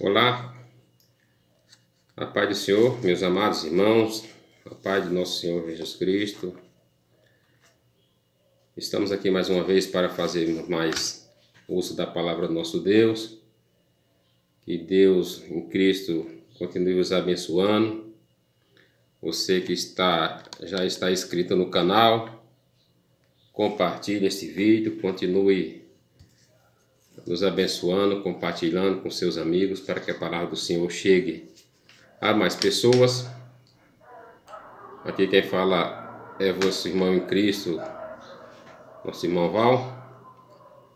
Olá, a paz do Senhor, meus amados irmãos, a paz de nosso Senhor Jesus Cristo. Estamos aqui mais uma vez para fazermos mais uso da palavra do nosso Deus. Que Deus em Cristo continue os abençoando. Você que já está inscrito no canal, compartilhe este vídeo, continue nos abençoando, compartilhando com seus amigos para que a palavra do Senhor chegue a mais pessoas. Aqui quem fala é vosso irmão em Cristo, nosso irmão Val.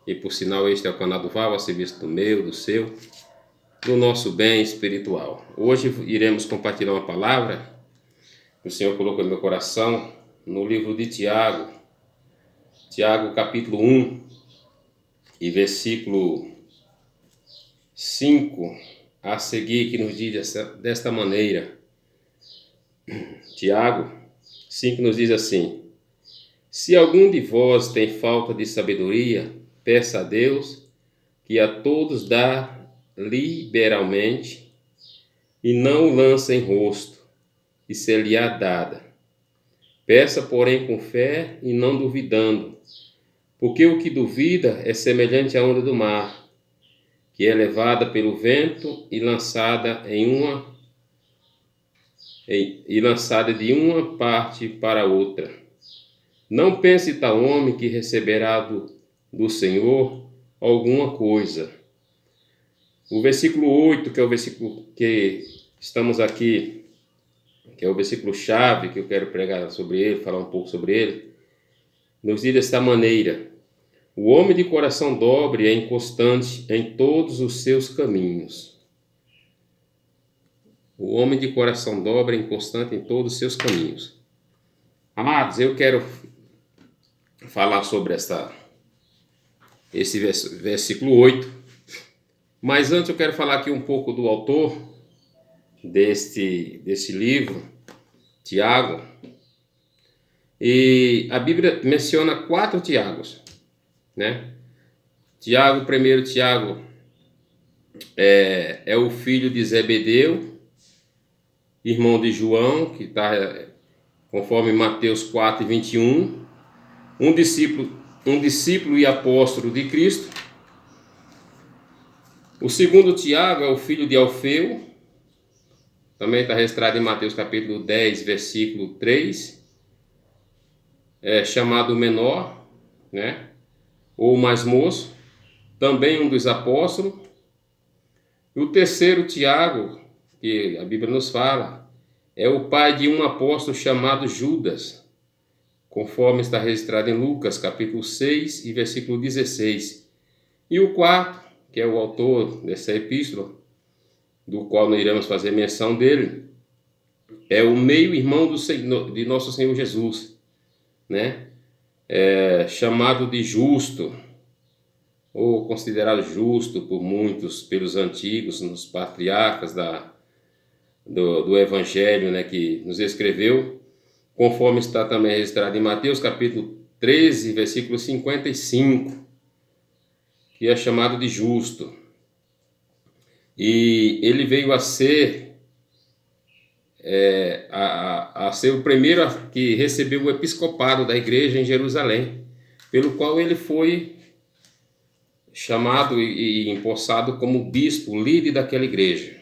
E por sinal este é o canal do Val, a serviço do meu, do seu, do nosso bem espiritual. Hoje iremos compartilhar uma palavra que o Senhor colocou no meu coração no livro de Tiago. Tiago capítulo 1 e versículo 5 a seguir, que nos diz desta maneira. Tiago 5 nos diz assim: se algum de vós tem falta de sabedoria, peça a Deus, que a todos dá liberalmente, e não o lança em rosto, e ser-lhe-á dada. Peça, porém, com fé e não duvidando, porque o que duvida é semelhante à onda do mar, que é levada pelo vento e lançada de uma parte para outra. Não pense tal homem que receberá do Senhor alguma coisa. O versículo 8, que é o versículo que estamos aqui, que é o versículo chave que eu quero pregar sobre ele, falar um pouco sobre ele, nos diz desta maneira: o homem de coração dobre é inconstante em todos os seus caminhos. O homem de coração dobre é inconstante em todos os seus caminhos. Amados, eu quero falar sobre esse versículo 8. Mas antes eu quero falar aqui um pouco do autor desse livro, Tiago. E a Bíblia menciona 4 Tiagos, né? Primeiro Tiago é o filho de Zebedeu, irmão de João, que está conforme Mateus 4:21, um discípulo e apóstolo de Cristo. O segundo Tiago é o filho de Alfeu, também está registrado em Mateus capítulo 10, versículo 3, chamado menor, né? Ou mais moço, também um dos apóstolos. E o terceiro Tiago, que a Bíblia nos fala, é o pai de um apóstolo chamado Judas, conforme está registrado em Lucas capítulo 6 e versículo 16. E o quarto, que é o autor dessa epístola, do qual nós iremos fazer menção dele, é o meio-irmão de nosso Senhor Jesus, né? Chamado de Justo, ou considerado justo por muitos, pelos antigos, nos patriarcas do Evangelho, né, que nos escreveu, conforme está também registrado em Mateus capítulo 13, versículo 55, que é chamado de justo. E ele veio a ser o primeiro que recebeu o episcopado da igreja em Jerusalém, pelo qual ele foi chamado e empossado como bispo, líder daquela igreja.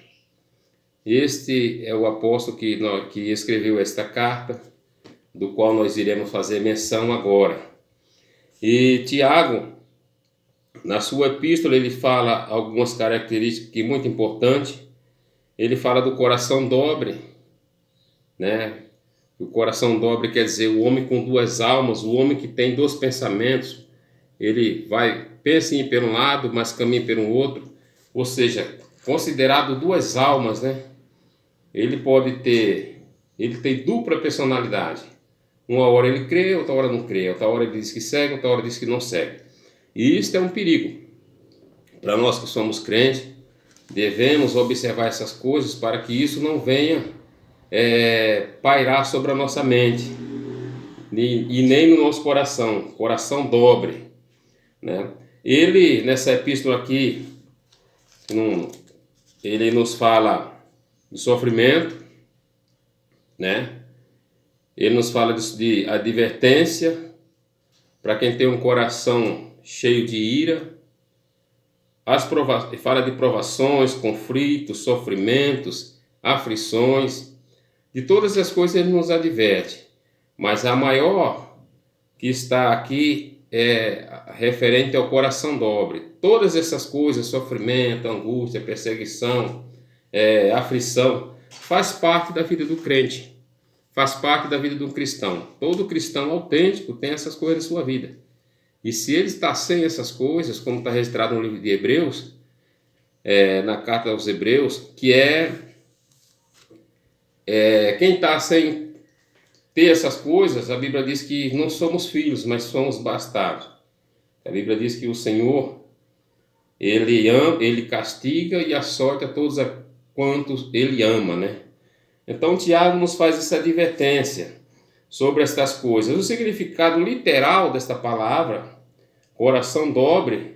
Este é o apóstolo que escreveu esta carta, do qual nós iremos fazer menção agora. E Tiago, na sua epístola, ele fala algumas características que muito importantes. Ele fala do coração dobre, né? O coração dobre quer dizer o homem com 2 almas, o homem que tem 2 pensamentos. Ele pensa em ir por um lado, mas caminha por um outro. Ou seja, considerado 2 almas, né? Ele tem dupla personalidade. Uma hora ele crê, outra hora não crê. Outra hora ele diz que segue, outra hora diz que não segue. E isso é um perigo. Para nós que somos crentes, devemos observar essas coisas para que isso não venha pairar sobre a nossa mente e nem no nosso coração dobre, né? Ele, nessa epístola aqui, ele nos fala do sofrimento, né? Ele nos fala de advertência para quem tem um coração cheio de ira. Fala de provações, conflitos, sofrimentos, aflições. De todas as coisas ele nos adverte. Mas a maior que está aqui é referente ao coração dobre. Todas essas coisas, sofrimento, angústia, perseguição, aflição, faz parte da vida do crente. Faz parte da vida do cristão. Todo cristão autêntico tem essas coisas na sua vida. E se ele está sem essas coisas, como está registrado no livro de Hebreus, na carta aos Hebreus, que quem está sem ter essas coisas, a Bíblia diz que não somos filhos, mas somos bastardos. A Bíblia diz que o Senhor, ele castiga e açoita a todos quantos ele ama, né? Então, Tiago nos faz essa advertência sobre estas coisas. O significado literal desta palavra, coração dobre,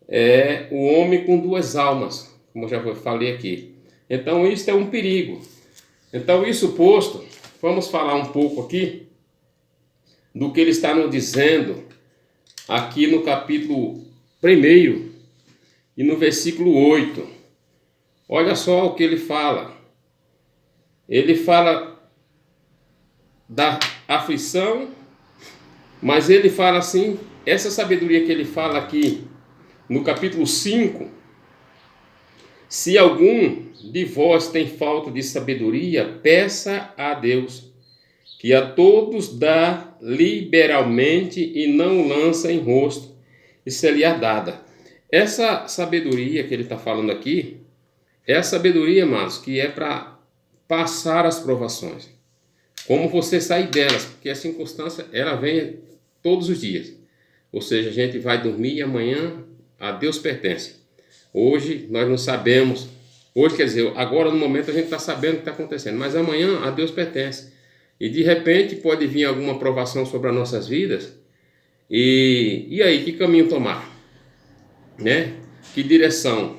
é o homem com duas almas, como eu já falei aqui. Então, isso é um perigo. Então, isso posto, vamos falar um pouco aqui do que ele está nos dizendo aqui no capítulo 1 e no versículo 8. Olha só o que ele fala. Ele fala da aflição, mas ele fala assim, essa sabedoria que ele fala aqui no capítulo 5, se algum de vós tem falta de sabedoria, peça a Deus, que a todos dá liberalmente e não lança em rosto, e se-lhe-á dada. Essa sabedoria que ele está falando aqui, é a sabedoria, amados, que é para passar as provações. Como você sair delas, porque a circunstância, ela vem todos os dias. Ou seja, a gente vai dormir e amanhã a Deus pertence. Hoje nós não sabemos, hoje quer dizer, agora no momento a gente está sabendo o que está acontecendo, mas amanhã a Deus pertence. E de repente pode vir alguma provação sobre as nossas vidas, e aí, que caminho tomar? Né? Que direção?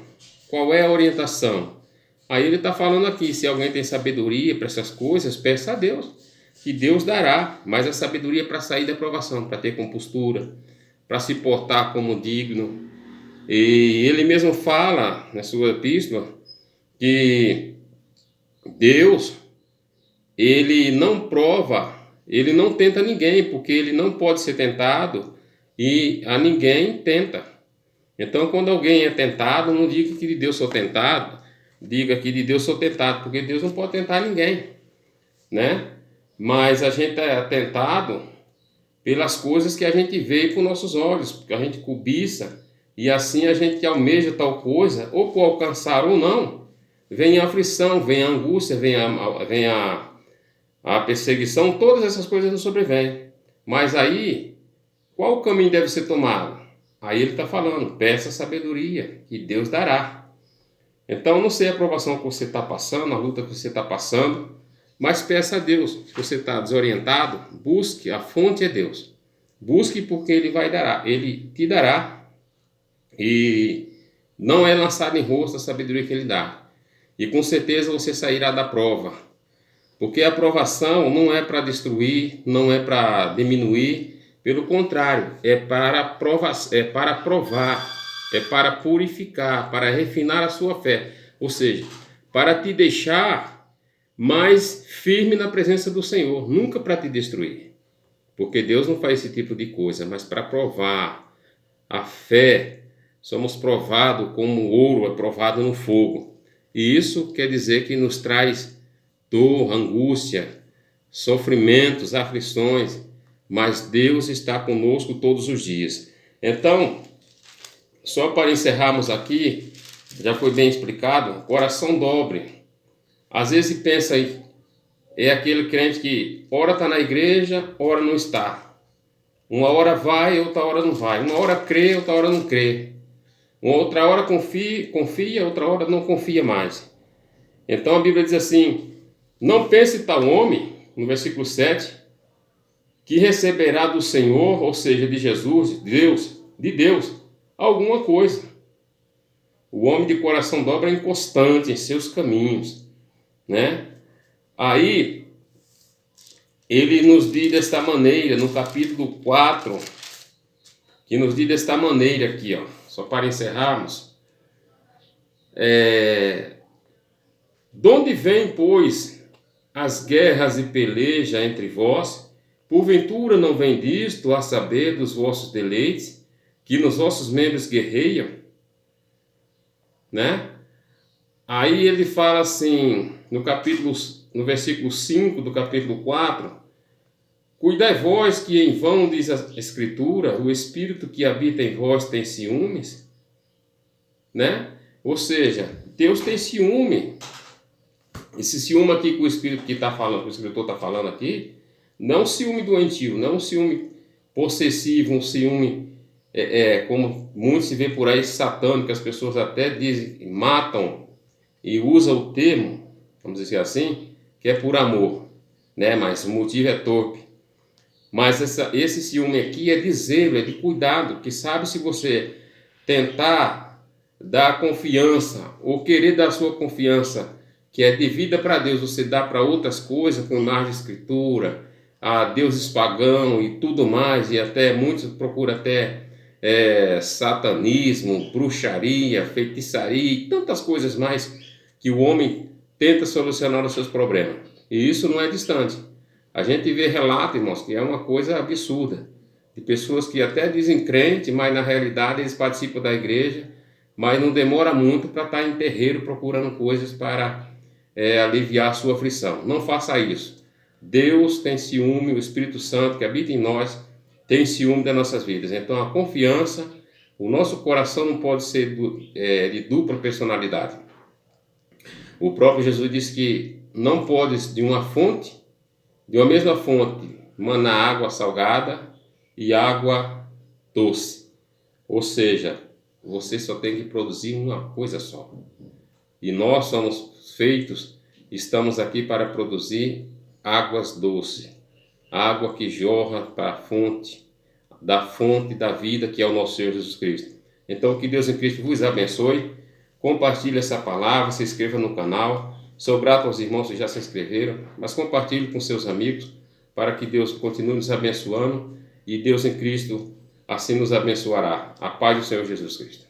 Qual é a orientação? Aí ele está falando aqui, se alguém tem sabedoria para essas coisas, peça a Deus, que Deus dará, mas a sabedoria para sair da provação, para ter compostura, para se portar como digno. E ele mesmo fala na sua epístola que Deus, ele não prova, ele não tenta ninguém, porque ele não pode ser tentado e a ninguém tenta. Então, quando alguém é tentado, não diga que de Deus sou tentado, diga que de Deus sou tentado, porque Deus não pode tentar ninguém, né? Mas a gente é tentado pelas coisas que a gente vê com nossos olhos, porque a gente cobiça, e assim a gente almeja tal coisa, ou por alcançar ou não, vem a aflição, vem a angústia, vem a perseguição, todas essas coisas nos sobrevêm. Mas aí, qual o caminho deve ser tomado? Aí ele está falando, peça sabedoria, que Deus dará. Então, não sei a provação que você está passando, a luta que você está passando, mas peça a Deus. Se você está desorientado, busque, a fonte é Deus. Busque porque Ele vai dar, Ele te dará. E não é lançado em rosto a sabedoria que Ele dá. E com certeza você sairá da prova. Porque a provação não é para destruir, não é para diminuir, pelo contrário, é para provar, é para purificar, para refinar a sua fé. Ou seja, para te deixar mais firme na presença do Senhor, nunca para te destruir. Porque Deus não faz esse tipo de coisa, mas para provar a fé. Somos provados como ouro é provado no fogo. E isso quer dizer que nos traz dor, angústia, sofrimentos, aflições, mas Deus está conosco todos os dias. Então, só para encerrarmos aqui, já foi bem explicado, coração dobre. Às vezes pensa aí, é aquele crente que ora está na igreja, ora não está. Uma hora vai, outra hora não vai. Uma hora crê, outra hora não crê. Uma outra hora confia, outra hora não confia mais. Então a Bíblia diz assim, não pense tal homem, no versículo 7, que receberá do Senhor, ou seja, de Jesus, de Deus, alguma coisa. O homem de coração dobre é inconstante em seus caminhos, né? Aí, ele nos diz desta maneira, no capítulo 4, que nos diz desta maneira aqui, ó, só para encerrarmos. De onde vêm, pois, as guerras e peleja entre vós? Porventura não vem disto, a saber, dos vossos deleites, que nos vossos membros guerreiam? Né? Aí ele fala assim, no versículo 5 do capítulo 4, cuidai vós que em vão, diz a Escritura, o Espírito que habita em vós tem ciúmes, né? Ou seja, Deus tem ciúme. Esse ciúme aqui que o Espírito que está falando, que o escritor está falando aqui, não um ciúme doentio, não um ciúme possessivo, um ciúme, como muitos se vê por aí, satânico, que as pessoas até dizem, matam e usam o termo, vamos dizer assim, que é por amor, né? Mas o motivo é torpe. Mas esse ciúme aqui é de zelo, é de cuidado, que sabe se você tentar dar confiança ou querer dar sua confiança que é devida para Deus, você dá para outras coisas, como mais de escritura, a deuses pagãos e tudo mais, e até muitos procuram até satanismo, bruxaria, feitiçaria e tantas coisas mais que o homem tenta solucionar os seus problemas. E isso não é distante. A gente vê relatos, irmãos, que é uma coisa absurda, de pessoas que até dizem crente, mas na realidade eles participam da igreja, mas não demora muito para estar em terreiro procurando coisas para aliviar a sua aflição. Não faça isso. Deus tem ciúme, o Espírito Santo que habita em nós tem ciúme das nossas vidas. Então a confiança, o nosso coração não pode ser de dupla personalidade. O próprio Jesus disse que não pode de uma mesma fonte, manar água salgada e água doce. Ou seja, você só tem que produzir uma coisa só. E nós somos estamos aqui para produzir águas doces, água que jorra para a fonte da vida, que é o nosso Senhor Jesus Cristo. Então, que Deus em Cristo vos abençoe, compartilhe essa palavra, se inscreva no canal, sou grato aos irmãos que já se inscreveram, mas compartilhe com seus amigos, para que Deus continue nos abençoando, e Deus em Cristo assim nos abençoará. A paz do Senhor Jesus Cristo.